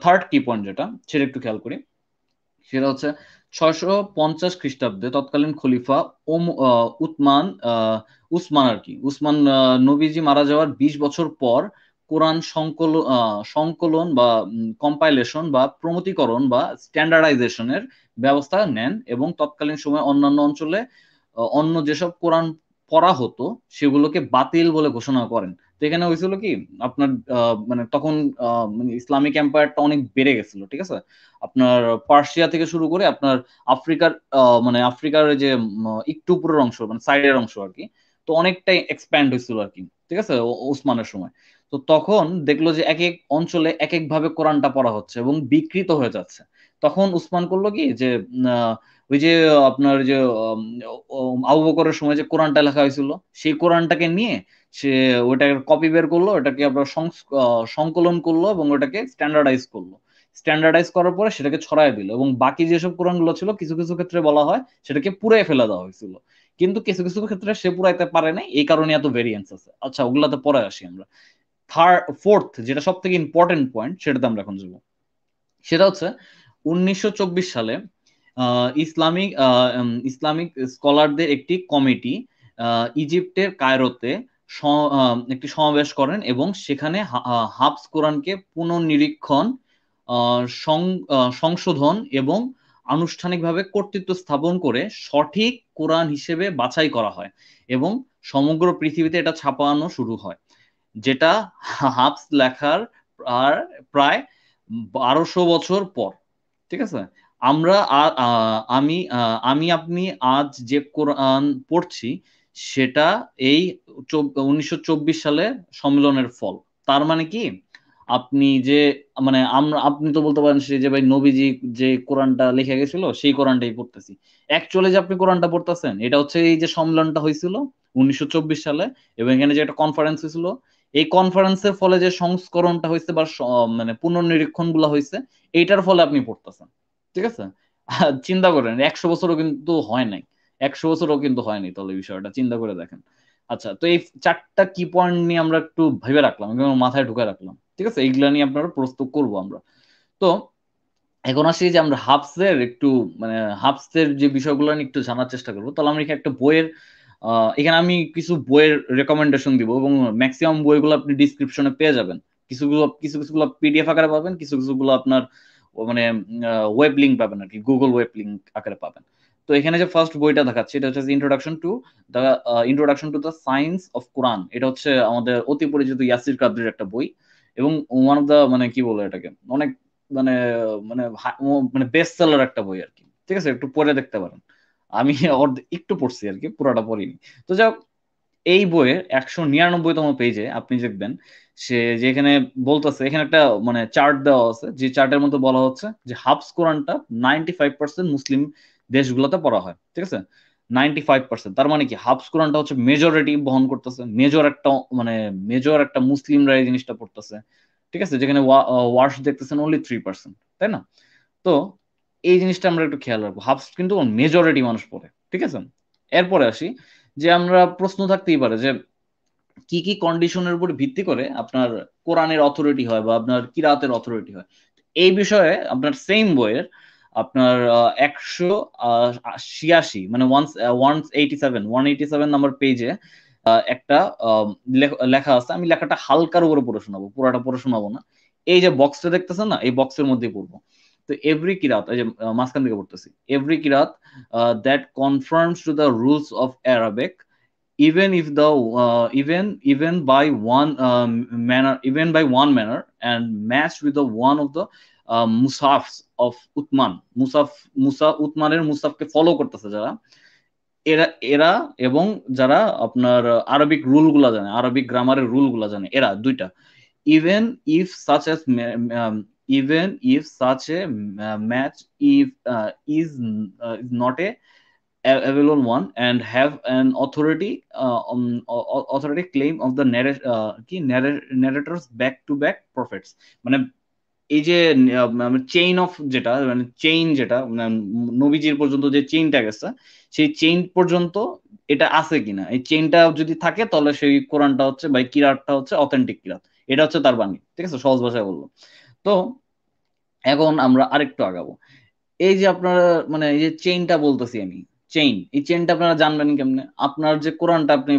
থার্ড কি পয়েন্ট যেটা, সেটা একটু খেয়াল করি। সেটা হচ্ছে 650 খ্রিস্টাব্দে তৎকালীন খলিফা উতমান উসমান আর কি, উসমান নবীজি মারা যাওয়ার 20 বছর পর কোরআন সংকলন বা কম্পাইলেশন বা প্রমতিকরণ বা স্ট্যান্ডার্ডাইজেশনের ব্যবস্থা নেন, এবং তৎকালীন সময় অন্যান্য অঞ্চলে অন্য যেসব কোরআন পড়া হতো সেগুলোকে বাতিল বলে ঘোষণা করেন। তো এখানে হয়েছিল কি, আপনার মানে তখন মানে ইসলামিক এম্পায়ারটা অনেক বেড়ে গেছিল, ঠিক আছে? আপনার পার্সিয়া থেকে শুরু করে আপনার আফ্রিকার মানে আফ্রিকার যে একটু উপরের অংশ মানে সাইডের অংশ আর কি, তো অনেকটাই এক্সপ্যান্ড হয়েছিল আর কি, ঠিক আছে, উসমানের সময়। তো তখন দেখলো যে এক এক অঞ্চলে এক এক ভাবে কোরআনটা পড়া হচ্ছে এবং বিকৃত হয়ে যাচ্ছে। তখন উসমান করলো কি যে ওই যে আপনার যে আবু বকরের সময় যে কোরআনটা লেখা হয়েছিল, সেই কোরআনটাকে নিয়ে সে ওটাকে কপি বের করলো, ওটাকে আবার সংকলন করলো এবং ওটাকে স্ট্যান্ডার্ডাইজ করলো। স্ট্যান্ডার্ডাইজ করার পরে সেটাকে ছড়ায় দিল, এবং বাকি যেসব কোরআনগুলো ছিল কিছু কিছু ক্ষেত্রে বলা হয় সেটাকে পুড়িয়ে ফেলে দেওয়া হয়েছিল। কিন্তু কিছু কিছু ক্ষেত্রে সে পুরাইতে পারে নাই, এই কারণে এত ভেরিয়েন্স আছে। আচ্ছা, ওগুলাতে পরে আসি আমরা। ফোর্থ যেটা সব থেকে ইম্পর্টেন্ট পয়েন্ট, সেটাতে আমরা এখন যাবো। সেটা হচ্ছে 1924 সালে ইসলামিক স্কলারদের একটি কমিটি ইজিপ্টের কায়রোতে একটি সমাবেশ করেন, এবং সেখানে হাফস কোরআনকে পুনর্নিরীক্ষণ, সংশোধন এবং আনুষ্ঠানিকভাবে কর্তৃত্ব স্থাপন করে সঠিক কোরআন হিসেবে বাছাই করা হয় এবং সমগ্র পৃথিবীতে এটা ছাপানো শুরু হয়, যেটা হাফস লেখার আর প্রায় 1200 বছর পর। ঠিক আছে, আমরা আমি আপনি আজ যে কোরআন পড়ছি সেটা এই 1924 সালে সম্মেলনের ফল। তার মানে কি, আপনি যে মানে আপনি তো বলতে পারেন সে যে ভাই নবীজি যে কোরআনটা লিখে গেছিল সেই কোরআনটাই পড়তেছি। অ্যাকচুয়ালি যে আপনি কোরআনটা পড়তেছেন এটা হচ্ছে এই যে সম্মেলনটা হয়েছিল 1924 সালে, এবং এখানে যে একটা কনফারেন্স হয়েছিল, এই কনফারেন্সের ফলে যে সংস্করণটা হয়েছে বা মানে পুনর্নিরীক্ষণ গুলা হয়েছে, এইটার ফলে আপনি পড়তেছেন। ঠিক আছে, চিন্তা করেন 100 বছরও কিন্তু হয় নাই, 100 বছরও কিন্তু হয়নি, তাহলে বিষয়টা চিন্তা করে দেখেন। আচ্ছা, তো এই 4টা কি পয়েন্ট নিয়ে আমরা একটু ভেবে রাখলাম, মাথায় ঢুকে রাখলাম। ঠিক আছে, এইগুলা নিয়ে আপনারা প্রস্তুত করবো আমরা। তো এখন আসি যে আমরা হাবসের একটু মানে হাবসের যে বিষয়গুলো নিয়ে একটু জানার চেষ্টা করবো। তাহলে আমরা এখানে একটা বইয়ের এখানে আমি কিছু বইয়ের রেকমেন্ডেশন দিব, এবং ম্যাক্সিমাম বইগুলো আপনি ডিসক্রিপশনে পেয়ে যাবেন। কিছু কিছুগুলো পিডিএফ আকারে পাবেন, কিছু কিছুগুলো আপনার মানে ওয়েব লিঙ্ক পাবেন আর কি, গুগল ওয়েব লিঙ্ক আকারে পাবেন। তো এখানে যে ফার্স্ট বইটা দেখাচ্ছে এটা হচ্ছে introduction to the science of Quran. এটা হচ্ছে আমাদের অতি পরিচিত ইয়াসির কাদরির একটা বই, এবং ওয়ান অফ দা মানে কি বলে এটাকে অনেক মানে মানে মানে বেস্ট সেলার একটা বই আর কি। ঠিক আছে, একটু পড়ে দেখতে পারেন। আমি একটু পড়ছি আর কি, পুরাটা পড়িনি। তো যাই হোক, এই বইয়ের 199তম পেজে আপনি দেখবেন সে যেখানে বলতেছে, এখানে একটা মানে চার্ট দেওয়া আছে, যে চার্টের মধ্যে বলা হচ্ছে যে হাফস কোরআনটা 95% মুসলিম দেশগুলোতে পড়া হয়। ঠিক আছে, 95%, তার মানে কি হাফস কোরআনটা হচ্ছে মেজরিটি বহন করতেছে, মানে মেজর একটা মুসলিমরা এই জিনিসটা পড়তেছে। ঠিক আছে, যেখানে ওয়ার্স দেখতেছেন অনলি 3%, তাই না? তো এই জিনিসটা আমরা একটু খেয়াল রাখবো, হাফস কিন্তু মেজরিটি মানুষ পড়ে। ঠিক আছে, এরপরে আসি যে আমরা প্রশ্ন থাকতেই পারে যে কি কি কন্ডিশনের উপর ভিত্তি করে আপনার কোরআনের অথরিটি হয় বা আপনার কিরাতের অথরিটি হয়। এই বিষয়ে আপনার সেম বইয়ের আপনার 186 মানে 187 নাম্বার পেজে একটা লেখা আছে। আমি লেখাটা হালকার উপরে পড়ে শোনাবো, পুরাটা পড়ে শোনাবো না। এই যে বক্সটা দেখতেছেন না, এই বক্সের মধ্যে পড়বো। তো এভরি কিরাত, এই যে মাঝখান থেকে পড়তেছি, every Kirat that confirms to the rules of Arabic, even if the even by one manner and matched with the one of the musafs of Uthman, উতমানের মুসাফকে ফলো করতেছে যারা, এরা এরা এবং যারা আপনার আরবিক রুল গুলা জানে, আরবিক গ্রামারের রুল গুলা জানে, এরা দুইটা, even if such as even if such a match if is not a available one and have an authority claim of the narrators back to back prophets। মানে এই যে চেইন অফ যেটা মানে চেইন যেটা নবীজির পর্যন্ত যে চেইনটা গেছে, সেই চেইন পর্যন্ত এটা আছে কিনা, এই চেইনটা যদি থাকে তাহলে সেই কোরআনটা হচ্ছে বা কিরাতটা হচ্ছে অথেন্টিক কিরাত। এটা হচ্ছে তার বাণী। ঠিক আছে, সহজ ভাষায় বললো। তো এখন আমরা আরেকটু আগাবো। এই যে আপনারা মানে এই যে চেইনটা বলতেছি আমি, এই চেইনটা আপনারা জানবেন কেমনে? আপনার যে কোরআনটা আপনি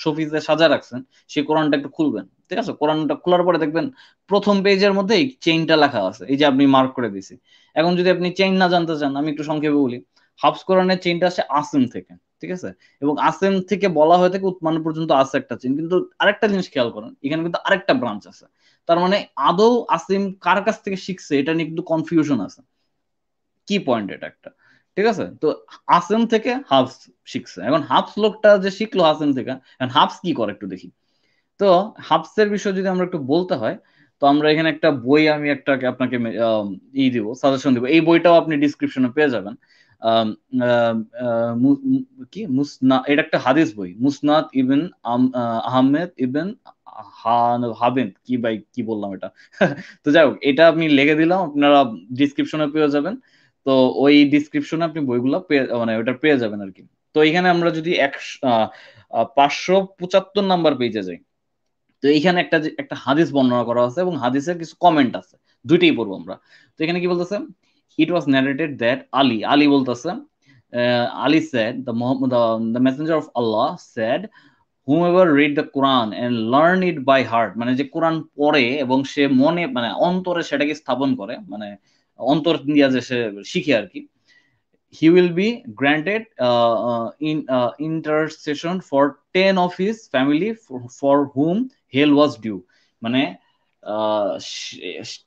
শোপিসে সাজা রাখছেন, সেই কোরআনটা একটু খুলবেন। ঠিক আছে, কোরআনটা খোলার পরে দেখবেন প্রথম পেজের মধ্যে এই চেইনটা লেখা আছে, এই যে আপনি মার্ক করে দিছি। এখন যদি আপনি চেইন না জানতে চান, আমি একটু সংক্ষেপে বলি। হাফস কোরআনের চেইনটা আসে আসিম থেকে। ঠিক আছে, এবং আসিম থেকে বলা হয়ে থাকে উৎমান পর্যন্ত আছে একটা চেইন, কিন্তু আরেকটা জিনিস খেয়াল করেন, এখানে কিন্তু আরেকটা ব্রাঞ্চ আছে। তার মানে আদৌ আসিম কার কাছ থেকে শিখছে এটা নিয়ে কিন্তু কনফিউশন আছে। কি পয়েন্ট এটা একটা। ঠিক আছে, তো আসেম থেকে হাফস শিখছে। এখন হাফস লোকটা যে শিখলো আসেম থেকে, এখন হাফস কি করে একটু দেখি। তো হাফসের বিষয় যদি আমরা একটু বলতে হয়, তো আমরা এখানে একটা বই আমি একটা আপনাকে দিব, সাজেশন দিব। এই বইটাও আপনি ডিসক্রিপশনে পেয়ে যাবেন। আম, আম, কি এটা একটা হাদিস বই, মুসনাদ ইবন আহমেদ ইবন হাবেন, কি ভাই কি বললাম এটা। তো যাই হোক, এটা আমি লিখে দিলাম, আপনারা ডিসক্রিপশনে পেয়ে যাবেন। তো ওই ডিসক্রিপশনে আপনি বইগুলো মানে ওটা পেয়ে যাবেন আর কি। তো এখানে আমরা যদি 575 নাম্বার পেজে যাই, তো এখানে একটা হাদিস বর্ণনা করা আছে এবং হাদিসের কিছু কমেন্ট আছে, দুইটাই পড়বো আমরা। তো এখানে কি বলতেছে, ইট ওয়াজ ন্যারেটেড দ্যাট আলী বলতেছে, Ali said the messenger of Allah said, whoever read the Quran and learn it by heart, মানে যে কোরআন পড়ে এবং সে মনে মানে অন্তরে সেটাকে স্থাপন করে, মানে অন্তর দিয়া যে সে শিখে আর কি, he will be granted in intercession for 10 of his family for whom hell was due। মানে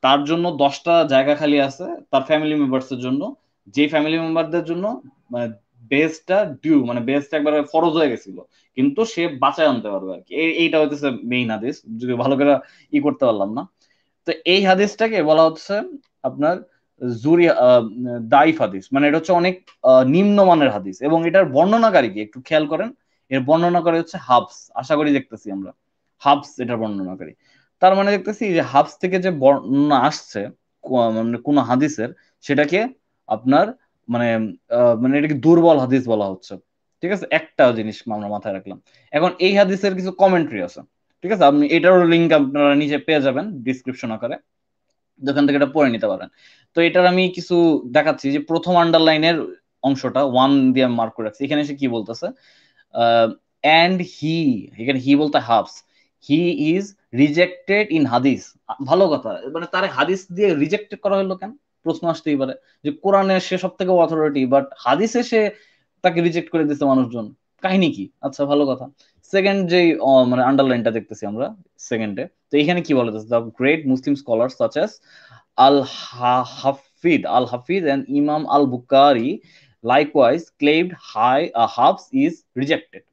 তার জন্য 10টা জায়গা খালি আছে তার ফ্যামিলি মেম্বারসের জন্য, যে ফ্যামিলি মেম্বারদের জন্য মানে বেসটা ডিউ, মানে বেসটা একবারে ফরজ হয়ে গেছিল, কিন্তু সে বাঁচায় আনতে পারবে আর কি। এইটা হচ্ছে মেইন হাদিস, যদি ভালো করে করতে পারলাম না। তো এই হাদিসটাকে বলা হচ্ছে আপনার জুরি দাইফ হাদিস, মানে এটা হচ্ছে অনেক নিম্নমানের হাদিস, এবং এটার বর্ণনাকারী কি একটু খেয়াল করেন, এর বর্ণনাকারী হচ্ছে হাফস, আশা করি দেখতেছি আমরা হাফস এটার বর্ণনাকারী। তার মানে দেখতেছি যে হাফস থেকে যে বর্ণনা আসছে মানে কোন হাদিসের, সেটাকে আপনার মানে মানে এটাকে দুর্বল হাদিস বলা হচ্ছে। ঠিক আছে, একটা জিনিস আমরা মাথায় রাখলাম। এখন এই হাদিসের কিছু কমেন্ট্রি আছে, ঠিক আছে, আপনি এটারও লিঙ্ক আপনারা নিচে পেয়ে যাবেন ডিসক্রিপশন আকারে, যেখান থেকে এটা পড়ে নিতে পারেন। তো এটার আমি কিছু দেখাচ্ছি, যে প্রথম আন্ডারলাইনের অংশটা 1 দিয়ে মার্ক করে রাখছি, এখানে এসে কি বলতেছে, অ্যান্ড এখানে হি বলতে হাফস, হি ইজ রিজেক্টেড ইন হাদিস। ভালো কথা, মানে তার হাদিস দিয়ে রিজেক্টেড করা হলো কেন, প্রশ্ন আসতেই পারে, যে কোরআনে সে সব থেকে অথরিটি, বাট হাদিসে সে তাকে রিজেক্ট করে দিচ্ছে মানুষজন, কাহিনী কি? আচ্ছা, ভালো কথা। সেকেন্ড যে মানে আন্ডারলাইনটা দেখতেছি আমরা সেকেন্ডে, তো এখানে কি বলা যাচ্ছে, the great Muslim scholar such as Al Hafid and Imam Al-Bukhari likewise claimed Hafs is rejected।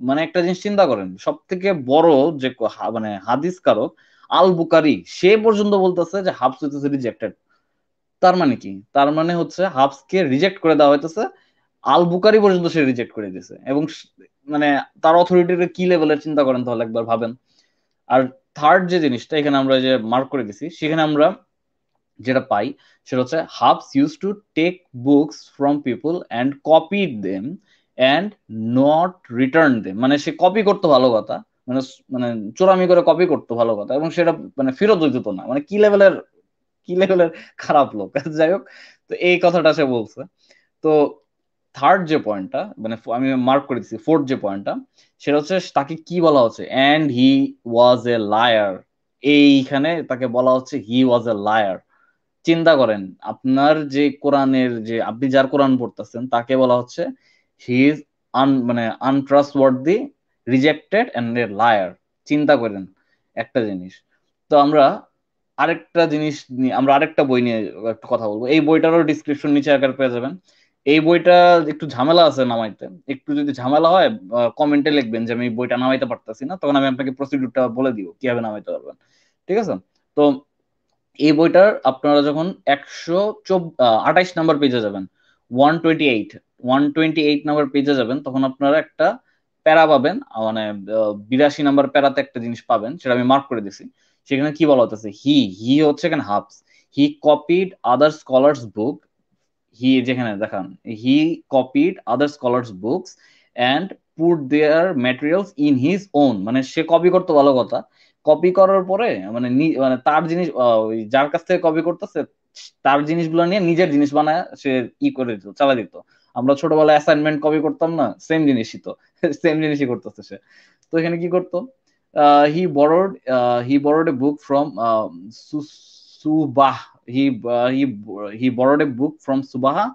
মানে একটা জিনিস চিন্তা করেন, সব থেকে বড় যে মানে হাদিস কারক আল বুকারি, সে পর্যন্ত বলতেছে যে হাফস হইতেছে রিজেক্টেড। তার মানে কি? তার মানে হচ্ছে হাফসকে রিজেক্ট করে দেওয়া হইতেছে, আল বুকারি পর্যন্ত সে রিজেক্ট করে দিয়েছে, এবং মানে তার অথরিটির কি লেভেলের চিন্তা করেন তাহলে একবার ভাবেন। আর থার্ড যে জিনিসটা এখানে আমরা যে মার্ক করে দিছি, সেখানে আমরা যেটা পাই সেটা হচ্ছে Hafs use to take books from people and copy them and not return them. মানে সে কপি করতো, ভালো কথা, মানে মানে চোরামি করে কপি করতো, ভালো কথা, এবং সেটা মানে ফেরত দিত না। মানে কি লেভেলের খারাপ লোক। যাই হোক, তো এই কথাটা সে বলছে। তো থার্ড যে পয়েন্টটা, মানে আমি মার্ক করে দিচ্ছি, ফোর্থ যে পয়েন্টটা, সেটা হচ্ছে তাকে কি বলা হচ্ছে, and he was a liar. এইখানে তাকে বলা হচ্ছে হি ওয়াজ এ লায়ার। চিন্তা করেন, আপনার যে কোরআনের যে আপনি যার কোরআন পড়তেছেন তাকে বলা হচ্ছে হি ইজ মানে আনট্রাস্টওয়ার্দি, রিজেক্টেড এন্ড এ লায়ার। চিন্তা করেন একটা জিনিস। তো আরেকটা জিনিস আমরা আরেকটা বই নিয়ে একটু কথা বলবো, এই বইটারও ডিসক্রিপশন নিচে আকার পেয়ে যাবেন। এই বইটা একটু ঝামেলা আছে নামাইতে, একটু যদি ঝামেলা হয় কমেন্টে লিখবেন যে আমি বইটা নামাইতে পারতেছি না, তখন আমি আপনাকে প্রসিডিউরটা বলে দিব কিভাবে নামাইতে পারবেন। ঠিক আছে? তো এই বইটার আপনারা যখন 128 নাম্বার পেজে যাবেন, 128 নাম্বার পেজে যাবেন, তখন আপনারা একটা প্যারা পাবেন, মানে 82 নাম্বার প্যারাতে একটা জিনিস পাবেন, সেটা আমি মার্ক করে দিছি। সেখানে কি বলা হতেছে, হি হচ্ছে এখানে হাফস, হি কপিড আদার স্কলার্স বুক, যেখানে দেখান he copied other scholars books and put their materials in his own. মানে সে কপি করতো, ভালো কথা, কপি করার পরে মানে মানে তার জিনিস ওই যার কাছ থেকে কপি করতেছে তার জিনিসগুলো নিয়ে নিজের জিনিস বানায় সে করে দিত, চালা দিত। আমরা ছোটবেলায় অ্যাসাইনমেন্ট কপি করতাম না, সেম জিনিসই তো সেম জিনিসই করতেছে সে। তো এখানে কি করতো, he borrowed he borrowed a book from Subah, he he he borrowed a book from Subaha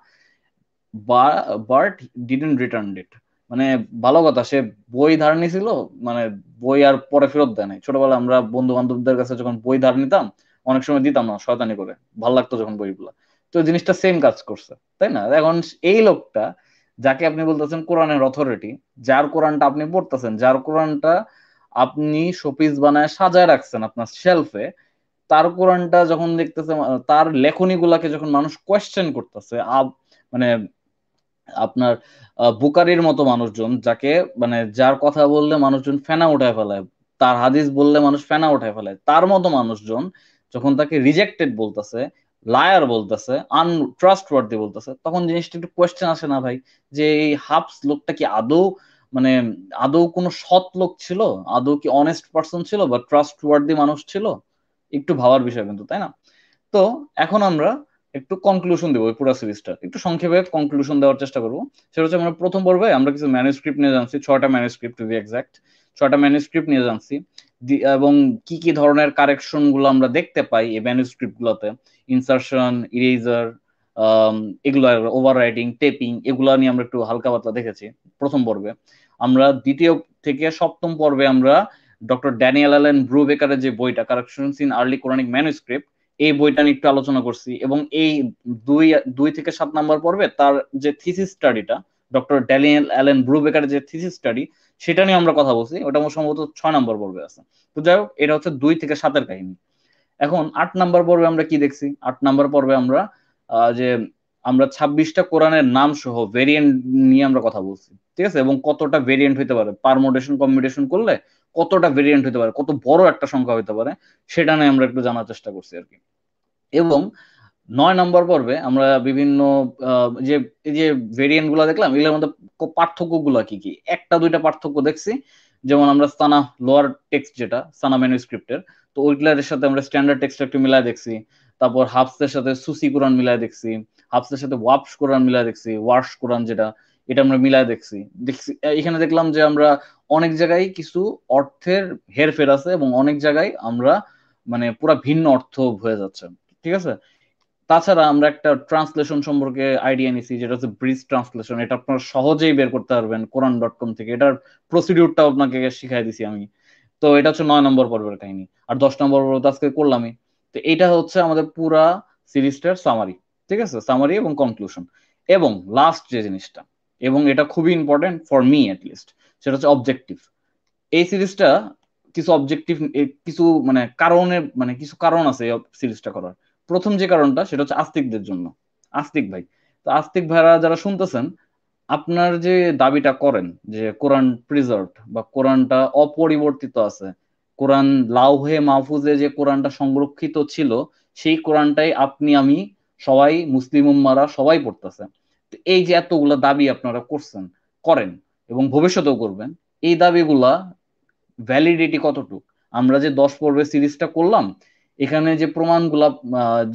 but didn't return it. মানে ভালো কথা, সে বই ধার নিছিল, মানে বই আর পরে ফেরত দেয় নাই। ছোটবেলায় আমরা বন্ধু বান্ধবদের কাছে যখন বই ধার নিতাম, অনেক সময় দিতাম না, শয়তানি করে, ভালো লাগতো যখন বইগুলো। তো জিনিসটা সেম কাজ করছে, তাই না? এখন এই লোকটা, যাকে আপনি বলতেছেন কোরআনের অথরিটি, যার কোরআনটা আপনি পড়তেছেন, যার কোরআনটা আপনি শোপিস বানায় সাজায় রাখছেন আপনার শেলফে, তার কোরআনটা যখন দেখতেছে, তার লেখনী গুলাকে যখন মানুষ কোয়েশ্চেন করতেছে, মানে আপনার বুকারির মতো মানুষজন, যাকে মানে যার কথা বললে মানুষজন ফেনা উঠায় ফেলায়, তার হাদিস বললে মানুষ ফেনা উঠায় ফেলায়, তার মতো মানুষজন যখন তাকে রিজেক্টেড বলতেছে, লায়ার বলতেছে, আনট্রাস্টওয়ার্দি বলতেছে, তখন জিনিসটা একটু কোয়েশ্চেন আসে না ভাই, যে এই হাফস লোকটা কি আদৌ মানে আদৌ কোনো সৎ লোক ছিল, আদৌ কি অনেস্ট পার্সন ছিল, বা ট্রাস্টওয়ার্দি মানুষ ছিল? একটু ভাবার বিষয় কিন্তু, তাই না? তো এখন আমরা একটু কনক্লুশন দেবো, এই পুরো সিরিজটা একটু সংক্ষেপে কনক্লুশন দেওয়ার চেষ্টা করবো। সেটা হচ্ছে, আমরা প্রথম পর্বে আমরা কিছু ম্যানুস্ক্রিপ্ট নিয়ে জানছি, 6টা ম্যানুস্ক্রিপ্ট টু বি এক্সাক্ট, 6টা ম্যানুস্ক্রিপ্ট নিয়ে জানছি, এবং কি কি ধরনের কারেকশন গুলো আমরা দেখতে পাই এই ম্যানুস্ক্রিপ্ট গুলোতে, ইনসারশন, ইরেজার, এগুলো, ওভার রাইটিং, টেপিং, এগুলো নিয়ে আমরা একটু হালকা পাতলা দেখেছি প্রথম পর্বে। আমরা দ্বিতীয় থেকে সপ্তম পর্বে আমরা ডক্টর ড্যানিয়েল অ্যালেন ব্রুবেকারের যে বইটা কারেকশনস ইন আর্লি কোরানিক ম্যানুস্ক্রিপ্ট, এই বইটা নিয়ে একটু আলোচনা করছি। এবং এই দুই দুই থেকে 7 নম্বর পর্বে তার যে থিসিস স্টাডিটা, ডক্টর ড্যানিয়েল অ্যালেন ব্রুবেকারের যে থিসিস স্টাডি, সেটা নিয়ে আমরা কথা বলছি। ওটা সম্ভবত 6 নম্বর পর্বে আছে। তো যাই হোক, এটা হচ্ছে 2 থেকে 7-এর কাহিনী। এখন 8 নম্বর পর্বে আমরা কি দেখছি? 8 নম্বর পর্বে আমরা যে আমরা 26টা কোরআনের নাম সহ ভেরিয়েন্ট নিয়ে আমরা কথা বলছি, ঠিক আছে? এবং কতটা ভেরিয়েন্ট হইতে পারে, পারমোটেশন কম্বিনেশন করলে কতটা ভেরিয়েন্ট হইতে পারে, কত বড় একটা সংখ্যা হইতে পারে, সেটা নিয়ে আমরা একটু জানার চেষ্টা করছি আর কি। এবং 9 নম্বর পর্বে আমরা বিভিন্ন যে এই যে ভেরিয়েন্ট গুলা দেখলাম, এগুলোর মধ্যে পার্থক্য গুলা কি কি, একটা দুইটা পার্থক্য দেখছি। যেমন আমরা সানা লোয়ার টেক্সট, যেটা সানা ম্যানুস্ক্রিপ্টের, তো ওইগুলার সাথে আমরা স্ট্যান্ডার্ড টেক্সট একটু মিলাই দেখছি। তারপর হাফসের সাথে সুসি কোরআন মিলাই দেখছি, হাফসের সাথে ওয়াপস কোরআন মিলাই দেখছি, ওয়ার্শ কোরআন যেটা, এটা আমরা মিলাই দেখছি দেখছি এখানে দেখলাম যে আমরা অনেক জায়গায় কিছু অর্থের হেরফের আছে, এবং অনেক জায়গায় আমরা মানে পুরা ভিন্ন অর্থ হয়ে যাচ্ছে, ঠিক আছে? তাছাড়া আমরা একটা ট্রান্সলেশন সম্পর্কে আইডিয়া নিছি, যেটা হচ্ছে ব্রিজ ট্রান্সলেশন। এটা আপনারা সহজেই বের করতে পারবেন কোরআন.com থেকে। এটার প্রসিডিউরটাও আপনাকে শিখাই দিছি আমি। তো এটা হচ্ছে 9 নম্বর পর্বের কাহিনী। আর 10 নম্বর পর্ব তো আজকে করলামই। তো এটা হচ্ছে আমাদের পুরা সিরিজটার সামারি, ঠিক আছে? সামারি এবং কনক্লুশন। এবং লাস্ট যে জিনিসটা, এবং এটা খুবই important for me at least, সেটা হচ্ছে অবজেক্টিভ। এই সিরিজটা কিছু অবজেক্টিভ, কিছু মানে কারণের, মানে কিছু কারণ আছে এই সিরিজটা করার। প্রথম যে কারণটা, সেটা হচ্ছে আস্তিকদের জন্য। আস্তিক ভাই, তো আস্তিক ভাইরা যারা শুনতেছেন, আপনার যে দাবিটা করেন যে কোরআন প্রিজার্ভড বা কোরআনটা অপরিবর্তিত আছে, কোরআন লাউহে মাহফুজে যে কোরআনটা সংরক্ষিত ছিল, সেই কোরআনটাই আপনি আমি সবাই, মুসলিম উম্মারা সবাই পড়তেছে। তো এই যে এতগুলা দাবি আপনারা করছেন, করেন, এবং ভবিষ্যতেও করবেন, এই দাবিগুলা ভ্যালিডিটি কতটুক? আমরা যে 10 পর্বের সিরিজটা করলাম, এখানে যে প্রমাণগুলা,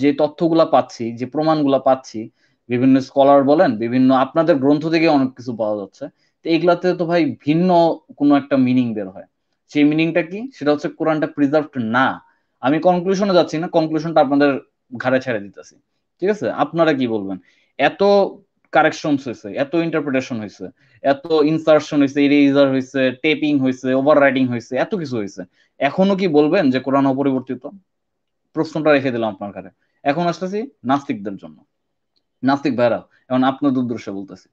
যে তথ্যগুলা পাচ্ছি, যে প্রমাণগুলা পাচ্ছি, বিভিন্ন স্কলার বলেন, বিভিন্ন আপনাদের গ্রন্থ থেকে অনেক কিছু পাওয়া যাচ্ছে। তো এগুলাতে তো ভাই ভিন্ন কোনো একটা মিনিং বের হয়। সেই মিনিংটা কি? সেটা হচ্ছে কোরআনটা প্রিজার্ভড না। আমি কনক্লুশনে যাচ্ছি না, কনক্লুশনটা আপনাদের ঘাড়ে ছেড়ে দিতেছি, ঠিক আছে? আপনারা কি বলবেন? এত কারেকশনস হয়েছে, এত ইন্টারপ্রিটেশন হয়েছে, এত ইনসার্শন হয়েছে, ইরেজার হয়েছে, টেপিং হয়েছে, ওভার রাইটিং হয়েছে, এত কিছু হয়েছে, এখনো কি বলবেন যে কোরআন অপরিবর্তিত? প্রশ্নটা রেখে দিলাম আপনার কাছে। এখন আসতেছি নাস্তিকদের জন্য। নাস্তিক ভাইরা, এখন আপনাদের উদ্দেশ্যে বলতেছি।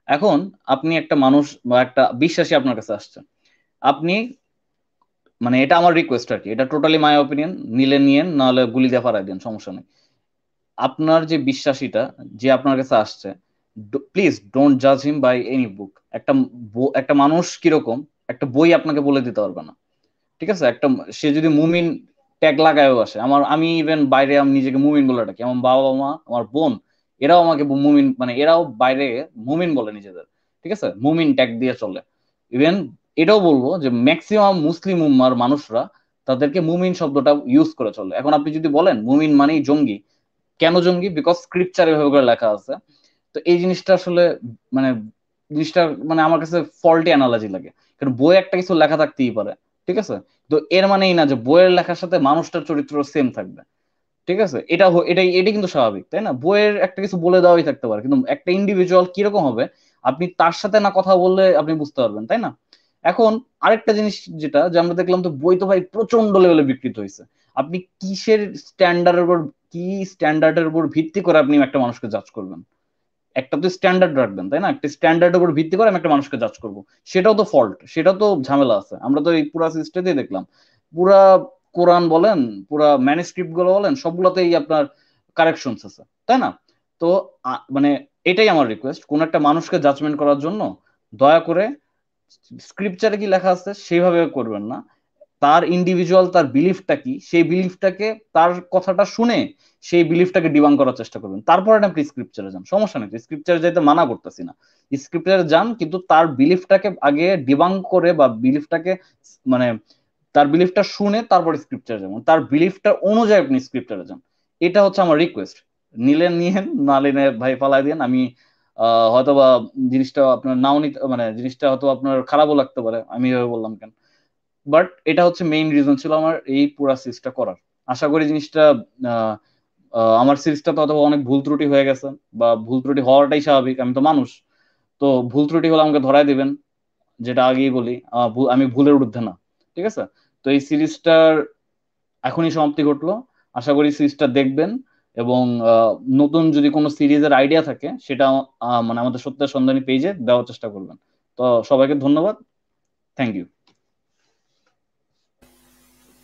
এখন আপনি একটা মানুষ বা একটা বিশ্বাসী আপনার কাছে আসছে, আপনি, মানে এটা আমার রিকোয়েস্ট আর কি, এটা টোটালি মাই অপিনিয়ন, নিলে নিয়েন, নাহলে গুলি দিয়ে ফারাই দেন, সমস্যা নেই। আপনার যে বিশ্বাসীটা, যে আপনার কাছে আসছে, প্লিজ ডোন্ট জাজ হিম বাই এনি বুক। একটা মানুষ কিরকম, একটা বই আপনাকে বলে দিতে পারবে না, ঠিক আছে? সে যদি মুমিন ট্যাগ লাগায়ও আসে, আমি ইভেন বাইরে আমি নিজেকে মুমিন বলে ডাকি, আমার বাবা মা, আমার বোন, এরাও আমাকে মুমিন, মানে এরাও বাইরে মুমিন বলে নিজেদের, ঠিক আছে? মুমিন ট্যাগ দিয়ে চলে। ইভেন এটাও বলবো যে ম্যাক্সিমাম মুসলিম উম্মার মানুষরা তাদেরকে মুমিন শব্দটা ইউজ করে চলে। এখন আপনি যদি বলেন মুমিন মানেই জঙ্গি, কেন জঙ্গি? বিকজ স্ক্রিপচারে এভাবে করে লেখা আছে। তো এই জিনিসটা আসলে, মানে জিনিসটা, মানে আমার কাছে ফল্টি অ্যানালজি লাগে। কারণ বইয়ে একটা কিছু লেখা থাকতেই পারে, ঠিক আছে? তো এর মানেই না যে বইয়ের লেখার সাথে মানুষটার চরিত্র সেম থাকবে, ঠিক আছে? এটাই কিন্তু স্বাভাবিক, তাই না? বইয়ের একটা কিছু বলে দেওয়াই থাকতে পারে, কিন্তু একটা ইন্ডিভিজুয়াল কিরকম হবে, আপনি তার সাথে না কথা বললে আপনি বুঝতে পারবেন, তাই না? এখন আরেকটা জিনিস যেটা, যে আমরা দেখলাম তো বই তো ভাই প্রচন্ড লেভেলে বিকৃত হয়েছে। আপনি কিসের স্ট্যান্ডার্ডের উপর, কি স্ট্যান্ডার্ডের উপর ভিত্তি করে আপনি একটা মানুষকে জাজ করবেন? একটা তো স্ট্যান্ডার্ড রাখবেন, তাই না? একটা স্ট্যান্ডার্ডের উপর ভিত্তি করে আমি একটা মানুষকে জাজ করব, সেটাও তো ফল্ট, সেটাও তো ঝামেলা আছে। আমরা তো এই পুরা সিস্টেমে দেখলাম, পুরা কোরআন বলেন, পুরা ম্যানুস্ক্রিপ্ট গুলো বলেন, সবগুলোতেই আপনার কারেকশনস আছে, তাই না? তো মানে এটাই আমার রিকোয়েস্ট, কোন একটা মানুষকে জাজমেন্ট করার জন্য দয়া করে স্ক্রিপচারে কি লেখা আছে সেইভাবে করবেন না। তার ইন্ডিভিজুয়াল, তার বিলিফটা কি, সেই বিলিফটাকে, তার কথাটা শুনে সেই বিলিফটাকে ডিবাং করার চেষ্টা করবেন। তারপরে আপনি স্ক্রিপচারে যান, সমস্যা নেই, স্ক্রিপচারে যাইতে মানা করতেছি না, স্ক্রিপচারে যান, কিন্তু তার বিলিফটাকে আগে ডিবাং করে, বা বিলিফটাকে, মানে তার বিলিফটা শুনে তারপর স্ক্রিপচারে যাবেন, তার বিলিফটা অনুযায়ী আপনি স্ক্রিপচারে যান। এটা হচ্ছে আমার রিকোয়েস্ট। নিলেন নিয়েন, না নিলে ভাই ফালাই দেন। আমি হয়তোবা জিনিসটা আপনার নাও নিতে, মানে জিনিসটা হয়তো আপনার খারাপও লাগতে পারে আমি এভাবে বললাম কেন, বাট এটা হচ্ছে মেইন রিজন ছিল আমার এই পুরা সিরিজটা করার। আশা করি জিনিসটা আহ, আমার সিরিজটা তো অথবা অনেক ভুল ত্রুটি হয়ে গেছে, বা ভুল ত্রুটি হওয়াটাই স্বাভাবিক, আমি তো মানুষ। তো ভুল ত্রুটি হলে আমাকে ধরায় দিবেন, যেটা আগেই বলি, আমি ভুলের ঊর্ধ্বে না। ঠিক আছে? তো এই সিরিজটার এখনই সমাপ্তি ঘটলো। আশা করি সিরিজটা দেখবেন, এবং নতুন যদি কোনো সিরিজের আইডিয়া থাকে সেটা মানে আমাদের সত্যের সন্ধানী পেজে দেওয়ার চেষ্টা করবেন। তো সবাইকে ধন্যবাদ। Thank you.